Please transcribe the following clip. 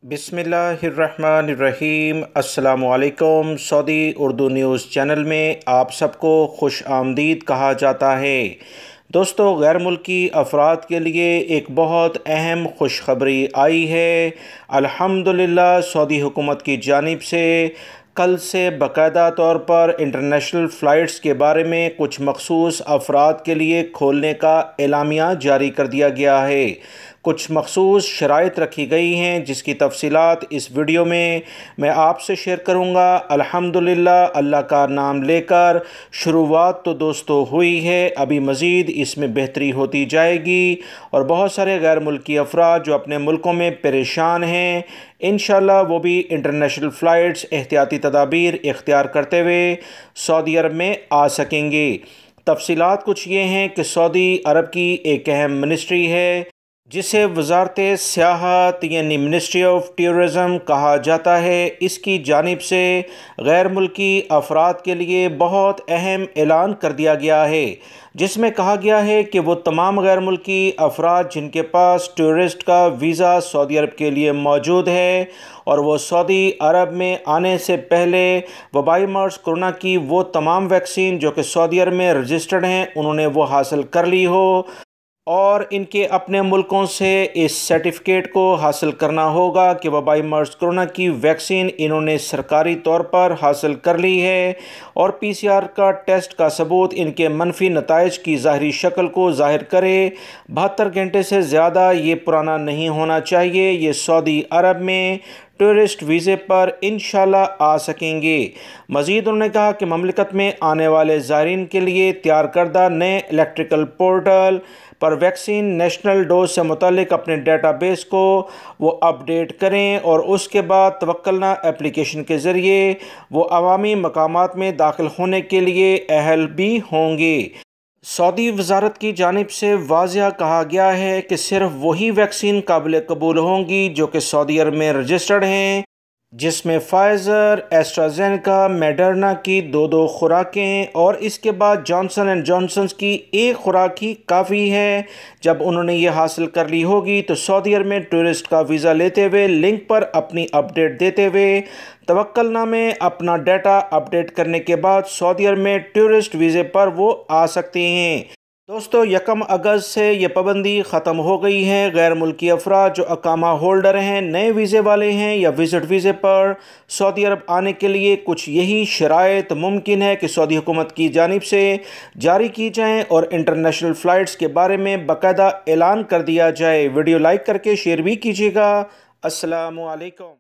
بسم اللہ الرحمن الرحیم۔ السلام علیکم۔ سعودی اردو نیوز چینل میں آپ سب کو خوش آمدید کہا جاتا ہے۔ دوستو، غیر ملکی افراد کے لیے ایک بہت اہم خوشخبری آئی ہے۔ الحمدللہ سعودی حکومت کی جانب سے کل سے باقاعدہ طور پر انٹرنیشنل فلائٹس کے بارے میں کچھ مخصوص افراد کے لیے کھولنے کا اعلامیہ جاری کر دیا گیا ہے۔ کچھ مخصوص شرائط رکھی گئی ہیں جس کی تفصیلات اس ویڈیو میں آپ سے شیئر کروں گا۔ الحمدللہ اللہ کا نام لے کر شروعات تو دوستو ہوئی ہے، ابھی مزید اس میں بہتری ہوتی جائے گی، اور بہت سارے غیر ملکی افراد جو اپنے ملکوں میں پریشان ہیں انشاءاللہ وہ بھی انٹرنیشنل فلائٹس احتیاطی تدابیر اختیار کرتے ہوئے سعودی عرب میں آ سکیں گے۔ تفصیلات کچھ یہ ہیں کہ سعودی عرب کی ایک اہم منسٹری ہے جسے وزارت سیاحت یعنی منسٹری آف ٹورزم کہا جاتا ہے، اس کی جانب سے غیر ملکی افراد کے لیے بہت اہم اعلان کر دیا گیا ہے، جس میں کہا گیا ہے کہ وہ تمام غیر ملکی افراد جن کے پاس ٹورسٹ کا ویزا سعودی عرب کے لیے موجود ہے اور وہ سعودی عرب میں آنے سے پہلے وبائی مرض کرونا کی وہ تمام ویکسین جو کہ سعودی عرب میں رجسٹرڈ ہیں انہوں نے وہ حاصل کر لی ہو، اور ان کے اپنے ملکوں سے اس سرٹیفکیٹ کو حاصل کرنا ہوگا کہ وبائی مرض کرونا کی ویکسین انہوں نے سرکاری طور پر حاصل کر لی ہے، اور پی سی آر کا ٹیسٹ کا ثبوت ان کے منفی نتائج کی ظاہری شکل کو ظاہر کرے۔ 72 گھنٹے سے زیادہ یہ پرانا نہیں ہونا چاہیے۔ یہ سعودی عرب میں ٹورسٹ ویزے پر انشاءاللہ آ سکیں گے۔ مزید انہوں نے کہا کہ مملکت میں آنے والے زائرین کے لیے تیار کردہ نئے الیکٹرکل پورٹل پر ویکسین نیشنل ڈوز سے متعلق اپنے ڈیٹا بیس کو وہ اپ ڈیٹ کریں، اور اس کے بعد توکلنا اپلیکیشن کے ذریعے وہ عوامی مقامات میں داخل ہونے کے لیے اہل بھی ہوں گے۔ سعودی وزارت کی جانب سے واضح کہا گیا ہے کہ صرف وہی ویکسین قابل قبول ہوں گی جو کہ سعودی عرب میں رجسٹرڈ ہیں، جس میں فائزر، ایسٹرازینیکا، میڈرنا کی 2 خوراکیں اور اس کے بعد جانسن اینڈ جانسنز کی 1 خوراک ہی کافی ہے۔ جب انہوں نے یہ حاصل کر لی ہوگی تو سعودی عرب میں ٹورسٹ کا ویزا لیتے ہوئے لنک پر اپنی اپ ڈیٹ دیتے ہوئے توکلنا میں اپنا ڈیٹا اپ ڈیٹ کرنے کے بعد سعودی عرب میں ٹورسٹ ویزے پر وہ آ سکتے ہیں۔ دوستو، 1 اگست سے یہ پابندی ختم ہو گئی ہے۔ غیر ملکی افراد جو اقامہ ہولڈر ہیں، نئے ویزے والے ہیں یا وزٹ ویزے پر سعودی عرب آنے کے لیے کچھ یہی شرائط ممکن ہے کہ سعودی حکومت کی جانب سے جاری کی جائیں اور انٹرنیشنل فلائٹس کے بارے میں باقاعدہ اعلان کر دیا جائے۔ ویڈیو لائک کر کے شیئر بھی کیجیے گا۔ السلام علیکم۔